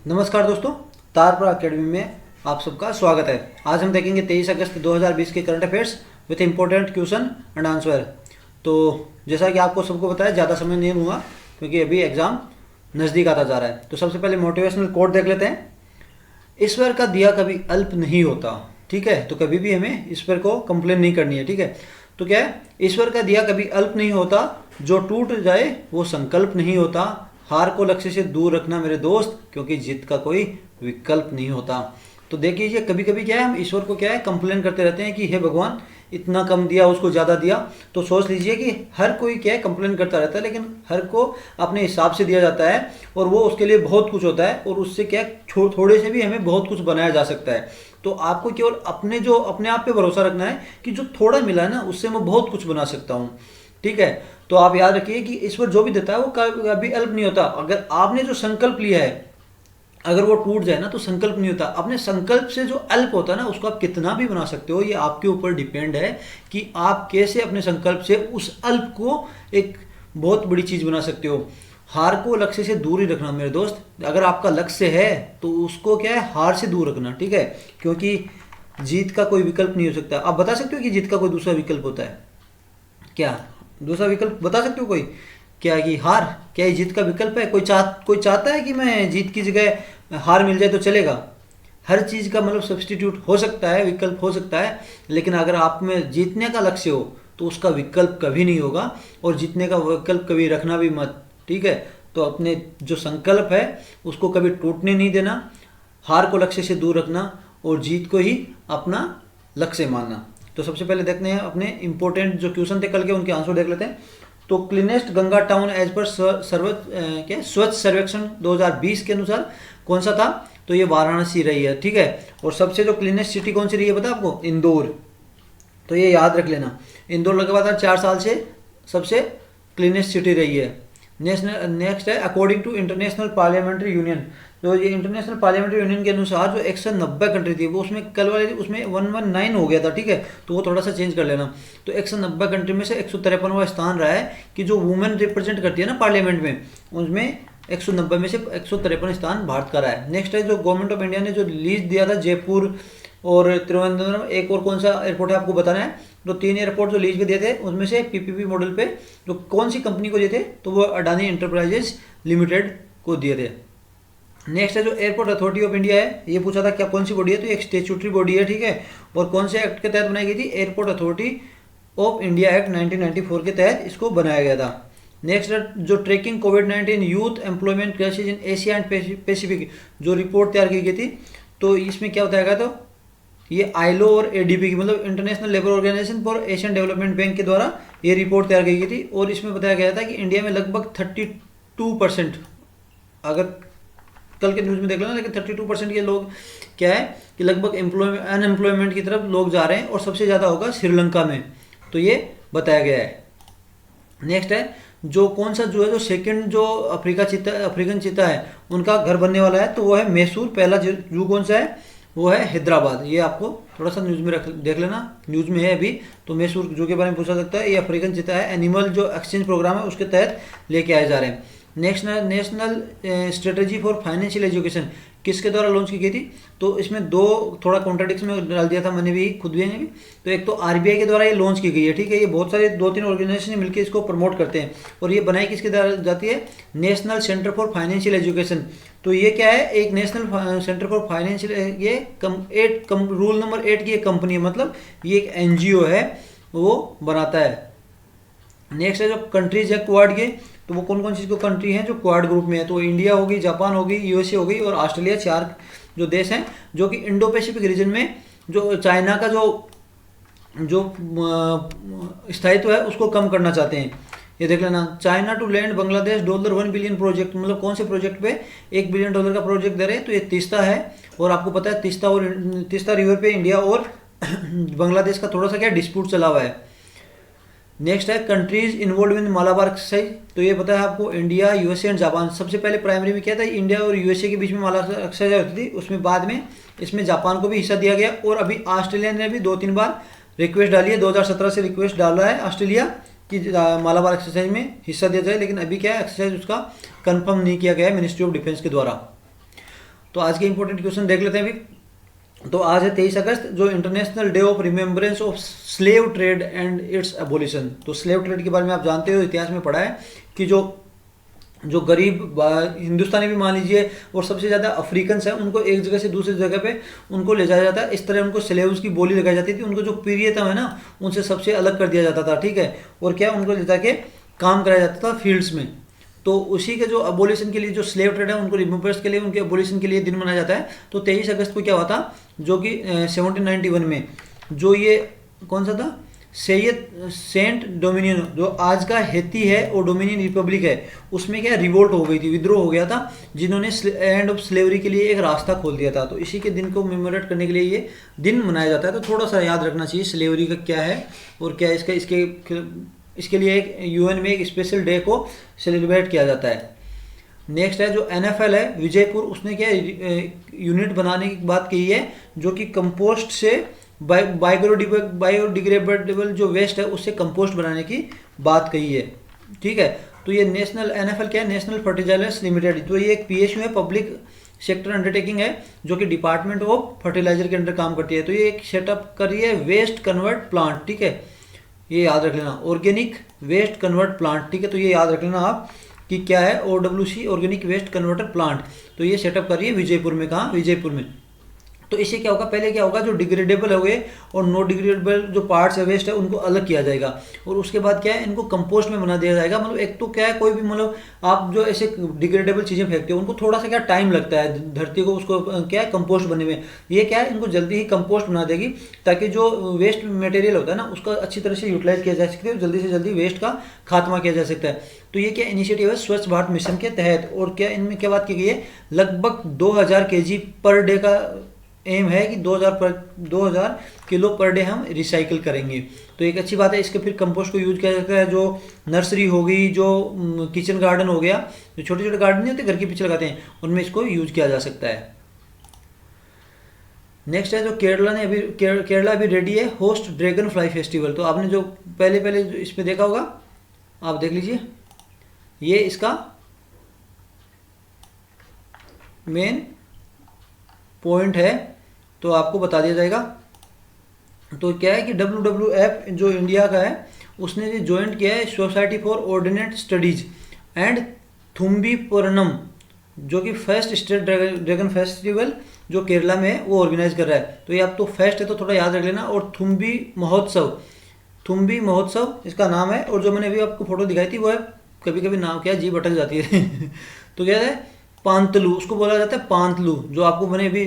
नमस्कार दोस्तों, तारपुरा अकेडमी में आप सबका स्वागत है। आज हम देखेंगे 23 अगस्त 2020 के current affairs with important question and answer. तो जैसा कि आपको सबको पता है, ज़्यादा समय नहीं हुआ क्योंकि अभी एग्ज़ाम नज़दीक आता जा रहा है। तो सबसे पहले मोटिवेशनल कोट देख लेते हैं। ईश्वर का दिया कभी अल्प नहीं होता। ठीक है, तो कभी भी हमें ईश्वर को कंप्लेन नहीं करनी है। ठीक है, तो क्या है, ईश्वर का दिया कभी अल्प नहीं होता, जो टूट जाए वो संकल्प नहीं होता। हार को लक्ष्य से दूर रखना मेरे दोस्त, क्योंकि जीत का कोई विकल्प नहीं होता। तो देखिए, कभी कभी क्या है, हम ईश्वर को क्या है कंप्लेन करते रहते हैं कि हे भगवान इतना कम दिया, उसको ज़्यादा दिया। तो सोच लीजिए कि हर कोई क्या है कंप्लेन करता रहता है, लेकिन हर को अपने हिसाब से दिया जाता है और वो उसके लिए बहुत कुछ होता है, और उससे क्या थोड़े से भी हमें बहुत कुछ बनाया जा सकता है। तो आपको केवल अपने आप पे भरोसा रखना है कि जो थोड़ा मिला है ना, उससे मैं बहुत कुछ बना सकता हूँ। ठीक है, तो आप याद रखिए कि ईश्वर जो भी देता है वो कभी अल्प नहीं होता। अगर आपने जो संकल्प लिया है, अगर वो टूट जाए ना तो संकल्प नहीं होता। अपने संकल्प से जो अल्प होता है ना, उसको आप कितना भी बना सकते हो। ये आपके ऊपर डिपेंड है कि आप कैसे अपने संकल्प से उस अल्प को एक बहुत बड़ी चीज बना सकते हो। हार को लक्ष्य से दूर ही रखना मेरे दोस्त। अगर आपका लक्ष्य है तो उसको क्या है, हार से दूर रखना। ठीक है, क्योंकि जीत का कोई विकल्प नहीं हो सकता। आप बता सकते हो कि जीत का कोई दूसरा विकल्प होता है क्या? दूसरा विकल्प बता सकते हो कोई? क्या कि हार, क्या ये जीत का विकल्प है? कोई चाहता है कि मैं जीत की जगह हार मिल जाए तो चलेगा? हर चीज़ का मतलब सब्स्टिट्यूट हो सकता है, विकल्प हो सकता है, लेकिन अगर आप में जीतने का लक्ष्य हो तो उसका विकल्प कभी नहीं होगा, और जीतने का विकल्प कभी रखना भी मत। ठीक है, तो अपने जो संकल्प है उसको कभी टूटने नहीं देना, हार को लक्ष्य से दूर रखना और जीत को ही अपना लक्ष्य मानना। तो सबसे पहले देखते हैं अपने इंपॉर्टेंट जो क्वेश्चन थे कल के, उनके आंसर देख लेते हैं। तो cleanest Ganga town as per स्वच्छ सर्वेक्षण 2020 के अनुसार कौन सा था? तो ये वाराणसी रही है। ठीक है, और सबसे जो क्लीनेस्ट सिटी कौन सी रही है पता है आपको? इंदौर। तो ये याद रख लेना, इंदौर लगातार 4 साल से सबसे क्लीनेस्ट सिटी रही है। नेक्स्ट है according to international parliamentary union. जो ये इंटरनेशनल पार्लियामेंट्री यूनियन के अनुसार जो 190 कंट्री थी, वो उसमें कल वाले उसमें 119 हो गया था। ठीक है, तो वो थोड़ा सा चेंज कर लेना। तो 190 कंट्री में से 153वां स्थान रहा है कि जो वुमेन रिप्रेजेंट करती है ना पार्लियामेंट में, उसमें 190 में से 153 स्थान भारत का रहा है। नेक्स्ट है जो गवर्नमेंट ऑफ इंडिया ने जो लीज दिया था जयपुर और त्रिवेंद्रम, एक और कौन सा एयरपोर्ट है आपको बताना है। तो 3 एयरपोर्ट जो लीज पे दिए थे, उनमें से पीपीपी मॉडल पे जो कौन सी कंपनी को दिए थे, तो वो अडानी एंटरप्राइजेस लिमिटेड को दिए थे। नेक्स्ट है जो एयरपोर्ट अथॉरिटी ऑफ इंडिया है, ये पूछा था क्या कौन सी बॉडी है, तो एक स्टेचुटरी बॉडी है। ठीक है, और कौन से एक्ट के तहत बनाई गई थी? Airport authority of India act 1994 के तहत इसको बनाया गया था। नेक्स्ट है जो ट्रैकिंग कोविड-19 youth employment crisis in Asia and Pacific जो रिपोर्ट तैयार की गई थी, तो इसमें क्या बताया गया? तो ये आईलो और एडीपी की मतलब international labour organisation for Asian development bank के द्वारा ये रिपोर्ट तैयार की गई थी। और इसमें बताया गया था कि इंडिया में लगभग 32%, अगर कल के न्यूज़ में देख लो ना, लेकिन 32% के लोग क्या है कि लगभग अनएम्प्लॉयमेंट की तरफ लोग जा रहे हैं, और सबसे ज़्यादा होगा श्रीलंका में। तो ये बताया गया है। नेक्स्ट है जो कौन सा जो है, जो सेकंड जो अफ्रीकन चीता है उनका घर बनने वाला है, तो वो है मैसूर। पहला जू कौन सा है? वो है हैदराबाद। ये आपको थोड़ा सा न्यूज़ में देख लेना, न्यूज़ में है अभी। तो मैसूर जू के बारे में पूछा सकता है। ये अफ्रीकन चीता है, एनिमल जो एक्सचेंज प्रोग्राम है उसके तहत लेके आए जा रहे हैं। National strategy for financial education किसके द्वारा लॉन्च की गई थी? तो इसमें दो थोड़ा कॉन्ट्राडिक्शन में डाल दिया था मैंने भी, खुद भी ने भी। तो एक तो आरबीआई के द्वारा ये लॉन्च की गई है। ठीक है, ये बहुत सारे 2-3 ऑर्गेनाइजेशन मिलकर इसको प्रमोट करते हैं, और ये बनाई किसके द्वारा जाती है? National centre for financial education. तो ये क्या है? एक नेशनल सेंटर फॉर फाइनेंशियल, ये रूल नंबर 8 की एक कंपनी है, मतलब ये एक एनजीओ है, वो बनाता है। नेक्स्ट है जो कंट्रीज है क्वाड के, तो वो कौन कौन सी कंट्री हैं जो क्वाड ग्रुप में है? तो इंडिया होगी, जापान होगी, यूएसए होगी और ऑस्ट्रेलिया। 4 जो देश हैं जो कि इंडो पैसिफिक रीजन में जो चाइना का जो स्थायित्व है उसको कम करना चाहते हैं। ये देख लेना, China to land Bangladesh $1 billion project, मतलब कौन से प्रोजेक्ट पे $1 बिलियन का प्रोजेक्ट दे रहे हैं? तो ये तीस्ता है, और आपको पता है तीस्ता रिवर पे इंडिया और बांग्लादेश का थोड़ा सा क्या डिस्प्यूट चला हुआ है। नेक्स्ट है countries involve in Malabar exercise. तो ये पता है आपको, इंडिया, यूएसए एंड जापान। सबसे पहले प्राइमरी में क्या था, इंडिया और यूएसए के बीच में मालाबार एक्सरसाइज होती थी, उसमें बाद में इसमें जापान को भी हिस्सा दिया गया, और अभी ऑस्ट्रेलिया ने भी 2-3 बार रिक्वेस्ट डाली है। 2017 से रिक्वेस्ट डाला है ऑस्ट्रेलिया कि मालाबार एक्सरसाइज में हिस्सा दिया जाए, लेकिन अभी क्या है, एक्सरसाइज उसका कंफर्म नहीं किया गया है मिनिस्ट्री ऑफ डिफेंस के द्वारा। तो आज के इंपॉर्टेंट क्वेश्चन देख लेते हैं अभी। तो आज है 23 अगस्त, जो international day of remembrance of slave trade and it's abolition. तो स्लेव ट्रेड के बारे में आप जानते हो, इतिहास में पढ़ा है कि जो गरीब हिंदुस्तानी भी मान लीजिए और सबसे ज़्यादा अफ्रीकन्स हैं, उनको एक जगह से दूसरी जगह पे उनको ले जाया जाता है। इस तरह उनको स्लेव्स की बोली लगाई जाती थी, उनको जो प्रियतम है ना उनसे सबसे अलग कर दिया जाता था, ठीक है। और क्या, उनको ले जाके काम कराया जाता था फील्ड्स में। तो उसी के जो अबोलिशन के लिए, जो स्लेव ट्रेड है उनको रिमूवर्स के लिए, उनके अबोलिशन के लिए दिन मनाया जाता है। तो 23 अगस्त को क्या हुआ था, जो कि 1791 में, जो ये कौन सा था, सेंट डोमिनियन, जो आज का हैती है और डोमिनियन रिपब्लिक है, उसमें क्या रिवोल्ट हो गई थी, विद्रोह हो गया था, जिन्होंने एंड ऑफ स्लेवरी के लिए एक रास्ता खोल दिया था। तो इसी के दिन को मेमोरेट करने के लिए ये दिन मनाया जाता है। तो थोड़ा सा याद रखना चाहिए स्लेवरी का क्या है और क्या इसके लिए एक यूएन में एक स्पेशल डे को सेलिब्रेट किया जाता है। नेक्स्ट है जो NFL है विजयपुर, उसने क्या यूनिट बनाने की बात कही है, जो कि कंपोस्ट से बायोडिग्रेडेबल जो वेस्ट है उससे कंपोस्ट बनाने की बात कही है, ठीक है। तो ये नेशनल NFL क्या है, नेशनल फर्टिलाइजर्स लिमिटेड, तो ये एक PSU है, पब्लिक सेक्टर अंडरटेकिंग है, जो कि डिपार्टमेंट ऑफ फर्टिलाइजर के अंडर काम करती है। तो ये एक सेटअप कर रही है वेस्ट कन्वर्ट प्लांट, ठीक है, ये याद रख लेना, ऑर्गेनिक वेस्ट कन्वर्ट प्लांट, ठीक है। तो ये याद रख लेना आप कि क्या है, OWC organic waste converter plant. तो ये सेटअप कर रही है विजयपुर में, कहाँ, विजयपुर में। तो इससे क्या होगा, पहले क्या होगा, जो डिग्रेडेबल हो गए और नो डिग्रेडेबल जो पार्ट्स है, वेस्ट है, उनको अलग किया जाएगा। और उसके बाद क्या है, इनको कंपोस्ट में बना दिया जाएगा। मतलब एक तो क्या है, कोई भी मतलब आप जो ऐसे डिग्रेडेबल चीज़ें फेंकते हो उनको थोड़ा सा क्या टाइम लगता है धरती को उसको क्या है कंपोस्ट बनने में। ये क्या है, इनको जल्दी ही कंपोस्ट बना देगी, ताकि जो वेस्ट मटेरियल होता है ना उसका अच्छी तरह से यूटिलाइज किया जा सके और जल्दी से जल्दी वेस्ट का खात्मा किया जा सकता है। तो ये क्या इनिशिएटिव है स्वच्छ भारत मिशन के तहत। और क्या इनमें क्या बात की गई है, लगभग 2000 kg पर डे का एम है कि 2000 किलो पर डे हम रिसाइकिल करेंगे। तो एक अच्छी बात है, इसके फिर कंपोस्ट को यूज किया जाता है। जो नर्सरी होगी, जो किचन गार्डन हो गया, जो छोटे छोटे गार्डन नहीं होते घर के पीछे लगाते हैं, उनमें इसको यूज किया जा सकता है। नेक्स्ट है जो केरला अभी रेडी है होस्ट ड्रैगन फ्लाई फेस्टिवल। तो आपने जो पहले इसमें देखा होगा, आप देख लीजिए, ये इसका मेन पॉइंट है, तो आपको बता दिया जाएगा। तो क्या है कि WWF जो इंडिया का है, उसने ये ज्वाइंट किया है society for ordinate studies and थुम्बीपुरनम, जो कि फर्स्ट स्टेट ड्रैगन फेस्टिवल जो केरला में है वो ऑर्गेनाइज कर रहा है। तो ये आप तो फेस्ट है तो थोड़ा याद रख लेना। और थुम्बी महोत्सव इसका नाम है। और जो मैंने अभी आपको फोटो दिखाई थी वो है, कभी कभी नाम क्या जी भटक जाती है तो क्या है, पांतलू, उसको बोला जाता है पांतलू। जो आपको मैंने अभी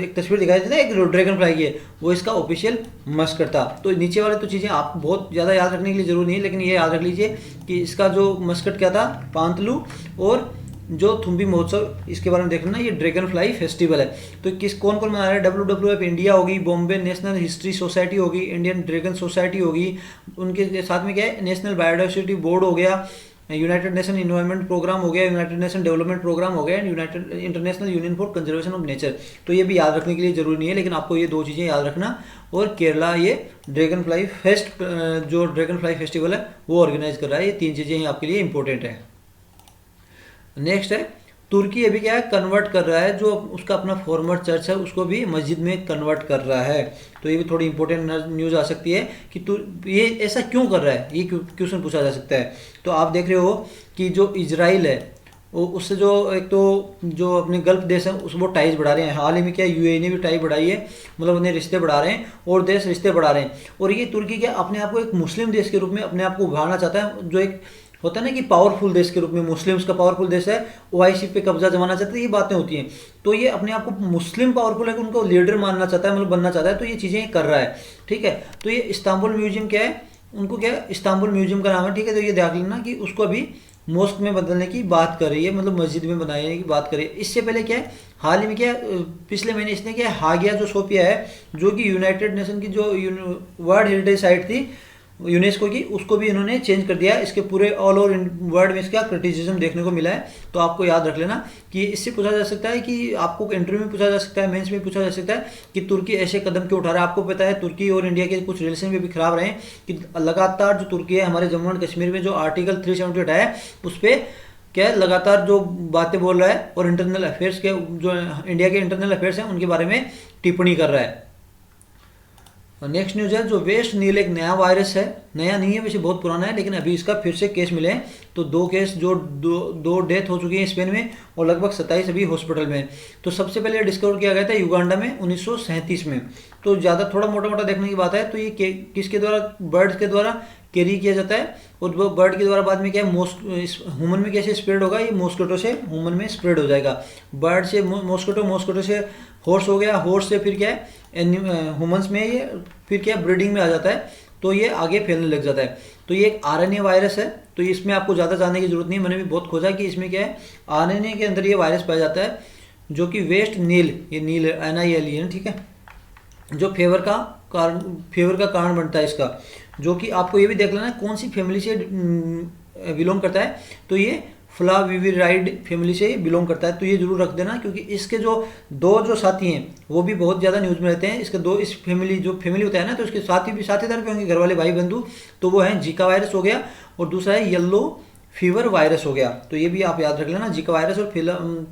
एक तस्वीर दिखाई थी ना एक ड्रैगन फ्लाई की है, वो इसका ऑफिशियल मस्कट था। तो नीचे वाले तो चीज़ें आप बहुत ज़्यादा याद रखने के लिए जरूरी नहीं है, लेकिन ये याद रख लीजिए कि इसका जो मस्कट क्या था, पांतलू। और जो थुम्बी महोत्सव, इसके बारे में देखना, ये ड्रैगन फ्लाई फेस्टिवल है। तो कौन कौन मना रहा है, WWF इंडिया होगी, बॉम्बे नेशनल हिस्ट्री सोसाइटी होगी, इंडियन ड्रैगन सोसाइटी होगी, उनके साथ में क्या है नेशनल बायोडाइवर्सिटी बोर्ड हो गया, यूनाइटेड नेशन इन्वायरमेंट प्रोग्राम हो गया, यूनाइटेड नेशन डेवलपमेंट प्रोग्राम हो गया, and United international union for conservation of nature. तो ये भी याद रखने के लिए जरूरी नहीं है, लेकिन आपको ये दो चीज़ें याद रखना। और केरला ये ड्रैगन फ्लाई जो ड्रैगन फ्लाई फेस्टिवल है वो ऑर्गेनाइज कर रहा है। ये तीन चीज़ें ही आपके लिए इंपॉर्टेंट है। नेक्स्ट है तुर्की अभी क्या है कन्वर्ट कर रहा है, जो उसका अपना फॉर्मर चर्च है उसको भी मस्जिद में कन्वर्ट कर रहा है। तो ये भी थोड़ी इंपॉर्टेंट न्यूज़ आ सकती है कि ये ऐसा क्यों कर रहा है, ये क्वेश्चन पूछा जा सकता है। तो आप देख रहे हो कि जो इजराइल है वो उससे जो एक तो जो अपने गल्फ देश हैं वो टाइज बढ़ा रहे हैं। हाल ही में क्या UAE ने भी टाई बढ़ाई है, मतलब उन्हें रिश्ते बढ़ा रहे हैं और देश रिश्ते बढ़ा रहे हैं। और ये तुर्की क्या अपने आप को एक मुस्लिम देश के रूप में अपने आप को उभारना चाहता है, जो एक होता है ना कि पावरफुल देश के रूप में, मुस्लिम्स का पावरफुल देश है, OIC पे कब्जा जमाना चाहता है, ये बातें होती हैं। तो ये अपने आप को मुस्लिम पावरफुल है कि उनको लीडर मानना चाहता है, मतलब बनना चाहता है। तो ये चीज़ें कर रहा है, ठीक है। तो ये इस्तांबुल म्यूजियम क्या है, उनको क्या इस्तांबुल म्यूजियम का नाम है, ठीक है। तो ये ध्यान लेना कि उसको अभी मॉस्क में बदलने की बात कर रही है, मतलब मस्जिद में बनाने की बात कर रही है। इससे पहले क्या है, हाल ही में क्या पिछले महीने इसने क्या हागिया जो सोफिया है, जो कि यूनाइटेड नेशन की जो वर्ल्ड हेरिटेज साइट थी यूनेस्को की, उसको भी इन्होंने चेंज कर दिया। इसके पूरे ऑल ओवर वर्ल्ड में इसका क्रिटिसिज्म देखने को मिला है। तो आपको याद रख लेना कि इससे पूछा जा सकता है कि आपको इंटरव्यू में पूछा जा सकता है, मेंस में पूछा जा सकता है कि तुर्की ऐसे कदम क्यों उठा रहा है। आपको पता है तुर्की और इंडिया के कुछ रिलेशन भी खराब रहे हैं कि लगातार जो तुर्की है हमारे जम्मू एंड कश्मीर में जो आर्टिकल 378 है उस पर क्या है, लगातार जो बातें बोल रहा है और इंटरनल अफेयर्स के जो इंडिया के इंटरनल अफेयर्स हैं उनके बारे में टिप्पणी कर रहा है। नेक्स्ट न्यूज़ है, जो वेस्ट नील एक नया वायरस है, नया नहीं है वैसे, बहुत पुराना है, लेकिन अभी इसका फिर से केस मिले हैं। तो 2 केस जो दो डेथ हो चुकी है स्पेन में और लगभग 27 अभी हॉस्पिटल में। तो सबसे पहले डिस्कवर किया गया था युगांडा में 1937 में। तो ज़्यादा थोड़ा मोटा मोटा देखने की बात है तो ये किसके द्वारा, बर्ड्स के द्वारा कैरी किया जाता है, और वो बर्ड के द्वारा बाद में क्या है ह्यूमन में कैसे स्प्रेड होगा, ये मॉस्किटो से ह्यूमन में स्प्रेड हो जाएगा। बर्ड से मॉस्किटो, मॉस्किटो से हॉर्स हो गया, हॉर्स से फिर क्या है ह्यूमंस में, ये फिर क्या ब्रीडिंग में आ जाता है, तो ये आगे फैलने लग जाता है। तो ये एक आरएनए वायरस है, तो इसमें आपको ज़्यादा जानने की जरूरत नहीं है, मैंने भी बहुत खोजा कि इसमें क्या है, आरएनए के अंदर ये वायरस पाया जाता है, जो कि वेस्ट नील, ये नील NILE है, ठीक है, जो फेवर का कारण बनता है इसका। जो कि आपको ये भी देख लेना कौन सी फैमिली से बिलोंग करता है, तो ये फ्लाविविराइड फैमिली से बिलोंग करता है। तो ये जरूर रख देना, क्योंकि इसके जो साथी हैं वो भी बहुत ज़्यादा न्यूज़ में रहते हैं। इसके इस फैमिली जो फैमिली होता है ना, तो इसके साथीदार भी होंगे, घर वाले भाई बंधु, तो वो है जीका वायरस हो गया, और दूसरा है येलो फीवर वायरस हो गया। तो ये भी आप याद रख लेना, जीका वायरस और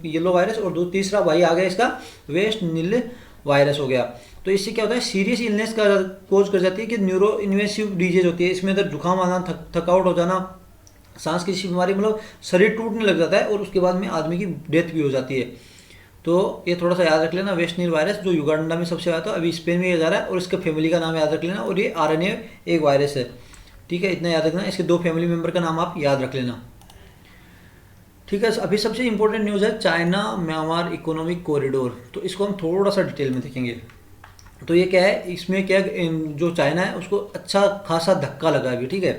येलो वायरस, और तीसरा भाई आ गया इसका वेस्ट नील वायरस हो गया। तो इससे क्या होता है, सीरियस इलनेस का कोज कर जाती है कि न्यूरो इन्वेसिव डिजीज होती है। इसमें अंदर जुकाम आना, थकावट हो जाना, सांस की बीमारी, मतलब शरीर टूटने लग जाता है, और उसके बाद में आदमी की डेथ भी हो जाती है। तो ये थोड़ा सा याद रख लेना, वेस्ट नील वायरस जो युगांडा में सबसे आया था, अभी स्पेन में जा रहा है, और इसका फैमिली का नाम याद रख लेना, और ये RNA एक वायरस है, ठीक है, इतना याद रखना। इसके 2 फैमिली मेम्बर का नाम आप याद रख लेना, ठीक है। अभी सबसे इंपॉर्टेंट न्यूज़ है चाइना म्यांमार इकोनॉमिक कॉरिडोर। तो इसको हम थोड़ा सा डिटेल में देखेंगे। तो ये क्या है, इसमें क्या जो चाइना है उसको अच्छा खासा धक्का लगा अभी, ठीक है,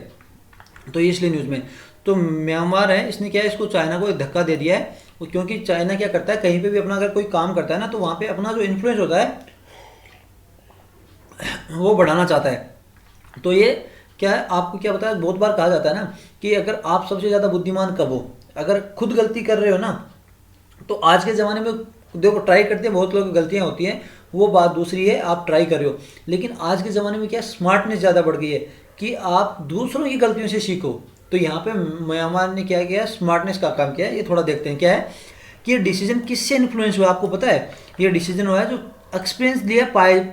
तो ये इसलिए न्यूज़ में। तो म्यांमार है, इसने क्या है, इसको चाइना को एक धक्का दे दिया है, क्योंकि चाइना क्या करता है, कहीं पे भी अपना अगर कोई काम करता है ना, तो वहाँ पे अपना जो इन्फ्लुएंस होता है वो बढ़ाना चाहता है। तो ये क्या है, आपको क्या पता है, बहुत बार कहा जाता है ना कि अगर आप सबसे ज़्यादा बुद्धिमान कब हो, अगर खुद गलती कर रहे हो ना, तो आज के ज़माने में देखो ट्राई करते हैं, बहुत लोग गलतियाँ होती हैं, वो बात दूसरी है, आप ट्राई कर रहे हो। लेकिन आज के ज़माने में क्या स्मार्टनेस ज़्यादा बढ़ गई है कि आप दूसरों की गलतियों से सीखो। तो यहाँ पे म्यांमार ने क्या किया, स्मार्टनेस का काम किया है। ये थोड़ा देखते हैं क्या है कि ये डिसीजन किससे इन्फ्लुएंस हुआ, आपको पता है। ये डिसीजन हुआ है जो एक्सपीरियंस लिया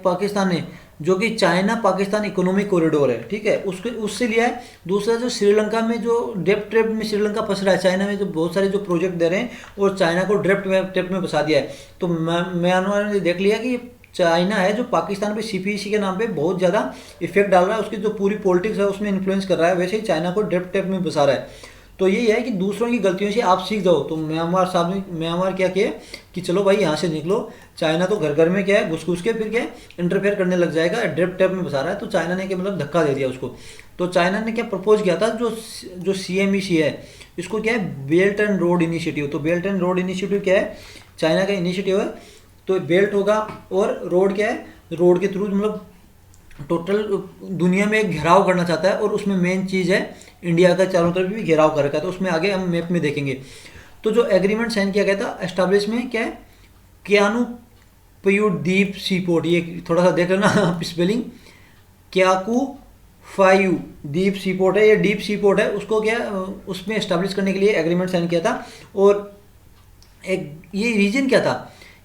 पाकिस्तान ने, जो कि चाइना पाकिस्तान इकोनॉमिक कॉरिडोर है, ठीक है, उससे लिया है। दूसरा जो श्रीलंका में जो डेप्ट ट्रैप में श्रीलंका फंस रहा है, चाइना में जो बहुत सारे जो प्रोजेक्ट दे रहे हैं और चाइना को ट्रैप में फंसा दिया है। तो म्यांमार ने देख लिया कि चाइना है जो पाकिस्तान पे CPEC के नाम पे बहुत ज़्यादा इफेक्ट डाल रहा है, उसकी जो पूरी पॉलिटिक्स है उसमें इन्फ्लुएंस कर रहा है, वैसे ही चाइना को ट्रैप में फंसा रहा है। तो यही है कि दूसरों की गलतियों से आप सीख जाओ। तो म्यांमार क्या किया कि चलो भाई यहाँ से निकलो, चाइना तो घर घर में क्या है घुस के फिर क्या है इंटरफेयर करने लग जाएगा, ट्रैप में फंसा रहा है। तो चाइना ने क्या मतलब धक्का दे दिया उसको। तो चाइना ने क्या प्रपोज किया था, जो CMEC है, इसको क्या है बेल्ट एंड रोड इनिशिएटिव। तो बेल्ट एंड रोड इनिशिएटिव क्या है, चाइना का इनिशिएटिव है। तो बेल्ट होगा और रोड क्या है, रोड के थ्रू मतलब टोटल दुनिया में एक घेराव करना चाहता है, और उसमें मेन चीज़ है इंडिया का चारों तरफ भी घेराव कर रखा है। तो उसमें आगे हम मैप में देखेंगे। तो जो एग्रीमेंट साइन किया गया था एस्टैब्लिश में क्या है, क्यानू पयू डीप सी पोर्ट, ये थोड़ा सा देख लेना spelling, Kyaukphyu deep sea port है, ये डीप सी पोर्ट है, उसको क्या उसमें एस्टैब्लिश करने के लिए एग्रीमेंट साइन किया था। और एक ये रीजन क्या था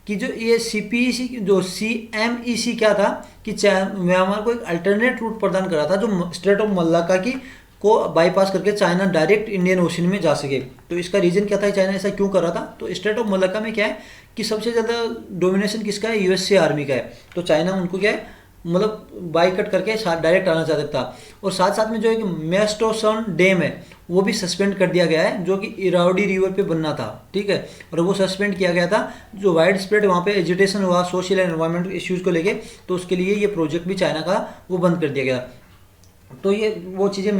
कि जो ये CPEC जो CMEC क्या था कि म्यांमार को एक अल्टरनेट रूट प्रदान कर रहा था, जो स्ट्रेट ऑफ मलाक्का को बाईपास करके चाइना डायरेक्ट इंडियन ओशन में जा सके। तो इसका रीजन क्या था, चाइना ऐसा क्यों कर रहा था। तो स्ट्रेट ऑफ मलाक्का में क्या है कि सबसे ज़्यादा डोमिनेशन किसका है, USA आर्मी का है। तो चाइना उनको क्या है मतलब बाईकट करके डायरेक्ट आना चाहता था। और साथ साथ में जो एक मेस्टोसन डैम है वो भी सस्पेंड कर दिया गया है, जो कि इरावडी रिवर पे बनना था, ठीक है, और वो सस्पेंड किया गया था। जो वाइड स्प्रेड वहाँ पे एजिटेशन हुआ सोशल एंड एनवायरमेंटल इश्यूज़ को लेके, तो उसके लिए ये प्रोजेक्ट भी चाइना का वो बंद कर दिया गया। तो ये वो चीज़ें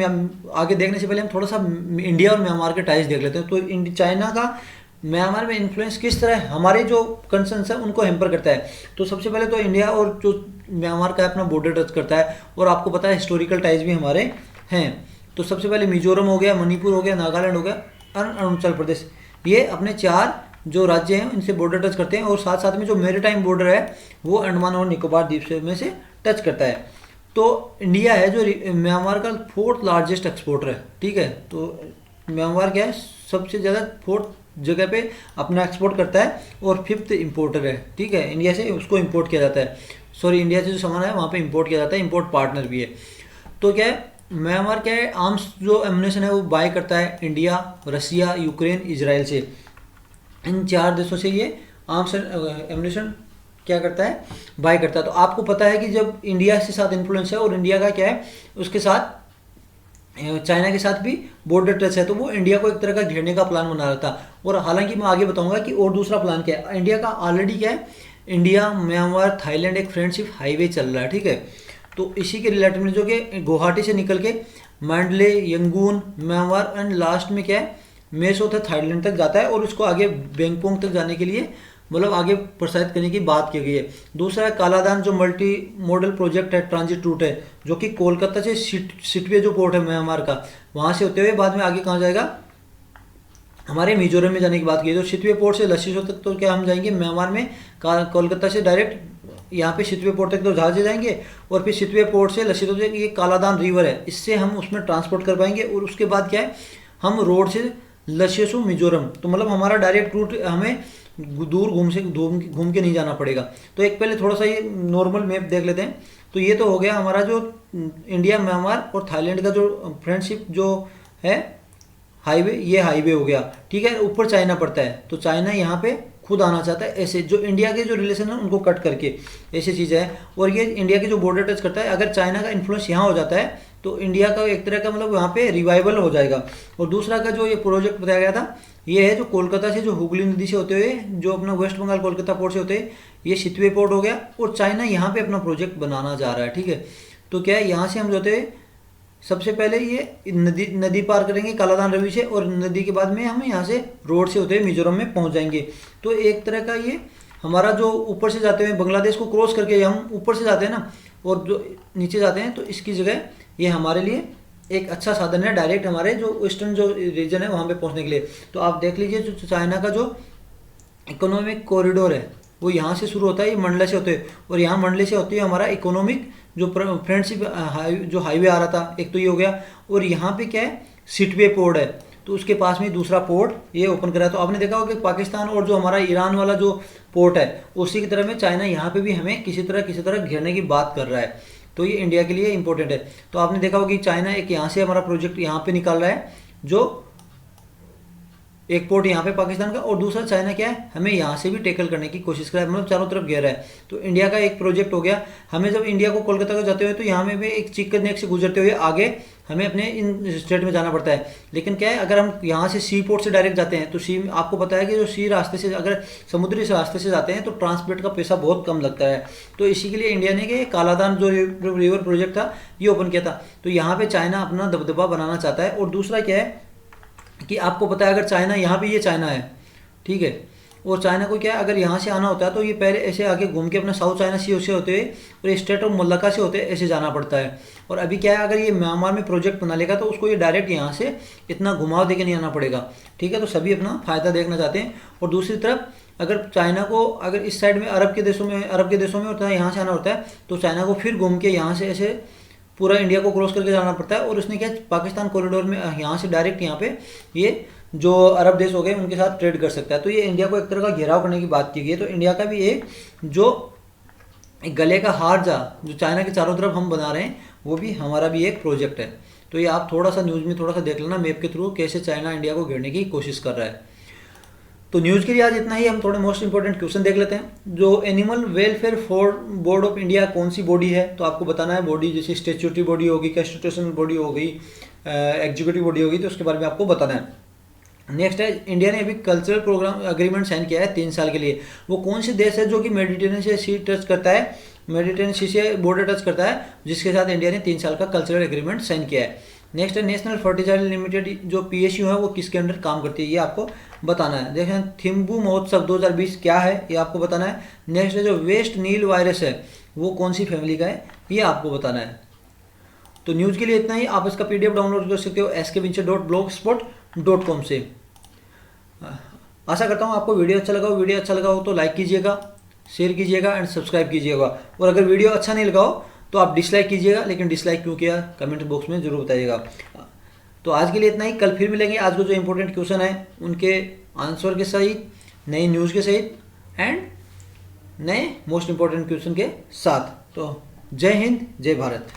आगे देखने से पहले हम थोड़ा सा इंडिया और म्यांमार के टाइज देख लेते हैं। तो चाइना का म्यांमार में इन्फ्लुएंस किस तरह हमारे जो कंसर्न्स है उनको हैम्पर करता है। तो सबसे पहले तो इंडिया और जो म्यांमार का अपना बॉर्डर टच करता है, और आपको पता है हिस्टोरिकल टाइज भी हमारे हैं। तो सबसे पहले मिजोरम हो गया, मणिपुर हो गया, नागालैंड हो गया और अरुणाचल प्रदेश, ये अपने 4 जो राज्य हैं इनसे बॉर्डर टच करते हैं। और साथ साथ में जो मैरीटाइम बॉर्डर है वो अंडमान और निकोबार द्वीप में से टच करता है। तो इंडिया है जो म्यांमार का 4th लार्जेस्ट एक्सपोर्टर है, ठीक है। तो म्यांमार क्या है, सबसे ज़्यादा 4th जगह पे अपना एक्सपोर्ट करता है और 5th इंपोर्टर है। ठीक है, इंडिया से उसको इंपोर्ट किया जाता है, सॉरी इंडिया से जो सामान है वहाँ पे इंपोर्ट किया जाता है, इंपोर्ट पार्टनर भी है। तो क्या है, म्यांमार क्या है, आर्म्स जो एमुनेशन है वो बाय करता है इंडिया, रसिया, यूक्रेन, इजराइल से। इन 4 देशों से ये आर्म्स एमुनेशन क्या करता है, बाय करता है। तो आपको पता है कि जब इंडिया के साथ इन्फ्लुएंस है और इंडिया का क्या है, उसके साथ चाइना के साथ भी बॉर्डर टच है, तो वो इंडिया को एक तरह का घेरने का प्लान बना रहा था। और हालांकि मैं आगे बताऊंगा कि और दूसरा प्लान क्या है इंडिया का। ऑलरेडी क्या है, इंडिया म्यांमार थाईलैंड एक फ्रेंडशिप हाईवे चल रहा है। ठीक है, तो इसी के रिलेटेड में जो कि गुवाहाटी से निकल के मांडले, यंगून, म्यांमार एंड लास्ट में क्या है, मेसो था थाईलैंड तक जाता है और उसको आगे बैंकॉक तक जाने के लिए मतलब आगे प्रसारित करने की बात की गई है। दूसरा है कालादान, जो मल्टी मॉडल प्रोजेक्ट है, ट्रांजिट रूट है, जो कि कोलकाता से सिटवे जो पोर्ट है म्यांमार का, वहाँ से होते हुए बाद में आगे कहाँ जाएगा, हमारे मिजोरम में जाने की बात की है। तो सिटवे पोर्ट से लसीसो तक तो क्या हम जाएंगे म्यांमार में, कोलकाता से डायरेक्ट यहाँ पे सिटवे पोर्ट तक तो जहाज से जाएंगे और फिर सिटवे पोर्ट से लसीसो तक ये कालादान रिवर है, इससे हम उसमें ट्रांसपोर्ट कर पाएंगे। और उसके बाद क्या है, हम रोड से लसीसो मिजोरम, तो मतलब हमारा डायरेक्ट रूट, हमें दूर घूम के नहीं जाना पड़ेगा। तो एक पहले थोड़ा सा ये नॉर्मल मैप देख लेते हैं। तो ये तो हो गया हमारा जो इंडिया, म्यांमार और थाईलैंड का जो फ्रेंडशिप जो है हाईवे, ये हाईवे हो गया। ठीक है, ऊपर चाइना पड़ता है, तो चाइना यहाँ पे खुद आना चाहता है, ऐसे जो इंडिया के जो रिलेशन है उनको कट करके, ऐसी चीज़ है। और ये इंडिया के जो बॉर्डर टच करता है, अगर चाइना का इन्फ्लुएंस यहाँ हो जाता है तो इंडिया का एक तरह का मतलब वहाँ पे रिवाइवल हो जाएगा। और दूसरा का जो ये प्रोजेक्ट बताया गया था, ये है जो कोलकाता से, जो हुगली नदी से होते हुए, जो अपना वेस्ट बंगाल कोलकाता पोर्ट से होते हुए ये सिटवे पोर्ट हो गया, और चाइना यहाँ पे अपना प्रोजेक्ट बनाना जा रहा है। ठीक है, तो क्या है, यहाँ से हम जो होते हुए सबसे पहले ये नदी पार करेंगे कालादान रवि से, और नदी के बाद में हम यहाँ से रोड से होते हुए मिजोरम में पहुँच जाएंगे। तो एक तरह का ये हमारा जो ऊपर से जाते हुए बांग्लादेश को क्रॉस करके हम ऊपर से जाते हैं ना, और जो नीचे जाते हैं, तो इसकी जगह ये हमारे लिए एक अच्छा साधन है डायरेक्ट हमारे जो ईस्टर्न जो रीजन है वहाँ पे पहुँचने के लिए। तो आप देख लीजिए, जो चाइना का जो इकोनॉमिक कॉरिडोर है वो यहाँ से शुरू होता है, ये मंडला से होते हैं, और यहाँ मंडले से होती है हमारा इकोनॉमिक जो फ्रेंडशिप जो हाईवे आ रहा था, एक तो ये हो गया। और यहाँ पे क्या है, सिटवे पोर्ट है, तो उसके पास में दूसरा पोर्ट ये ओपन करा है। तो आपने देखा होगा कि पाकिस्तान और जो हमारा ईरान वाला जो पोर्ट है, उसी की तरह में चाइना यहाँ पे भी हमें किसी तरह घेरने की बात कर रहा है। तो ये इंडिया के लिए इंपॉर्टेंट है। तो आपने देखा होगा कि चाइना एक यहाँ से हमारा प्रोजेक्ट यहाँ पे निकाल रहा है, जो एक पोर्ट यहाँ पे पाकिस्तान का, और दूसरा चाइना क्या है, हमें यहाँ से भी टैकल करने की कोशिश कर रहा है, मतलब चारों तरफ घेर रहा है। तो इंडिया का एक प्रोजेक्ट हो गया। हमें जब इंडिया को कोलकाता को जाते हुए, तो यहाँ में भी एक चिकन नेक से गुजरते हुए आगे हमें अपने इन स्टेट में जाना पड़ता है। लेकिन क्या है, अगर हम यहाँ से सी पोर्ट से डायरेक्ट जाते हैं, तो सी, आपको पता है कि जो सी रास्ते से, अगर समुद्री रास्ते से जाते हैं तो ट्रांसपोर्ट का पैसा बहुत कम लगता है। तो इसी के लिए इंडिया ने कि कालादान जो रिवर प्रोजेक्ट था ये ओपन किया था। तो यहाँ पे चाइना अपना दबदबा बनाना चाहता है। और दूसरा क्या है कि आपको पता है, अगर चाइना यहाँ पे, ये चाइना है, ठीक है, और चाइना को क्या है, अगर यहाँ से आना होता है तो ये पहले ऐसे आगे घूम के अपना साउथ चाइना सी से होते हुए और स्टेट ऑफ मल्लाका से होते ऐसे जाना पड़ता है। और अभी क्या है, अगर ये म्यांमार में प्रोजेक्ट बना लेगा तो उसको ये डायरेक्ट यहाँ से इतना घुमाव देके नहीं आना पड़ेगा। ठीक है, तो सभी अपना फ़ायदा देखना चाहते हैं। और दूसरी तरफ अगर चाइना को, अगर इस साइड में अरब के देशों में होता है, यहाँ से आना होता है, तो चाइना को फिर घूम के यहाँ से ऐसे पूरा इंडिया को क्रॉस करके जाना पड़ता है। और उसने क्या, पाकिस्तान कॉरिडोर में यहाँ से डायरेक्ट यहाँ पे ये जो अरब देश हो गए उनके साथ ट्रेड कर सकता है। तो ये इंडिया को एक तरह का घेराव करने की बात की गई है। तो इंडिया का भी एक जो गले का हार जो चाइना के चारों तरफ हम बना रहे हैं, वो भी हमारा भी एक प्रोजेक्ट है। तो ये आप थोड़ा सा न्यूज़ में थोड़ा सा देख लेना मैप के थ्रू, कैसे चाइना इंडिया को घेरने की कोशिश कर रहा है। तो न्यूज़ के लिए आज इतना ही। हम थोड़े मोस्ट इंपॉर्टेंट क्वेश्चन देख लेते हैं। जो animal welfare board of India कौन सी बॉडी है, तो आपको बताना है बॉडी, जैसे स्टेचुटरी बॉडी होगी, कॉन्स्टिट्यूशनल बॉडी हो गई, एग्जीक्यूटिव बॉडी होगी, तो उसके बारे में आपको बताना है। नेक्स्ट है, इंडिया ने अभी कल्चरल प्रोग्राम अग्रीमेंट साइन किया है 3 साल के लिए। वो कौन से देश है जो कि मेडिटेरेनियन से सी टच करता है, मेडिटेरेनियन सी से बॉर्डर टच करता है, जिसके साथ इंडिया ने 3 साल का कल्चरल एग्रीमेंट साइन किया है। नेक्स्ट है, नेशनल फर्टिलाइजर लिमिटेड जो PSU है वो किसके अंडर काम करती है, ये आपको बताना है। देखें, थिम्बू महोत्सव 2020 क्या है, ये आपको बताना है। नेक्स्ट है, जो वेस्ट नील वायरस है वो कौन सी फैमिली का है, ये आपको बताना है। तो न्यूज़ के लिए इतना ही। आप इसका PDF डाउनलोड कर सकते हो skventure.blogspot.com से। आशा करता हूँ आपको वीडियो अच्छा लगा हो। वीडियो अच्छा लगा हो तो लाइक कीजिएगा, शेयर कीजिएगा एंड सब्सक्राइब कीजिएगा। और अगर वीडियो अच्छा नहीं लगा हो तो आप डिसलाइक कीजिएगा, लेकिन डिसलाइक क्यों किया कमेंट बॉक्स में ज़रूर बताइएगा। तो आज के लिए इतना ही, कल फिर मिलेंगे आज को जो इंपॉर्टेंट क्वेश्चन है उनके आंसर के सहित, नई न्यूज़ के सहित एंड नए मोस्ट इंपॉर्टेंट क्वेश्चन के साथ। तो जय हिंद, जय भारत।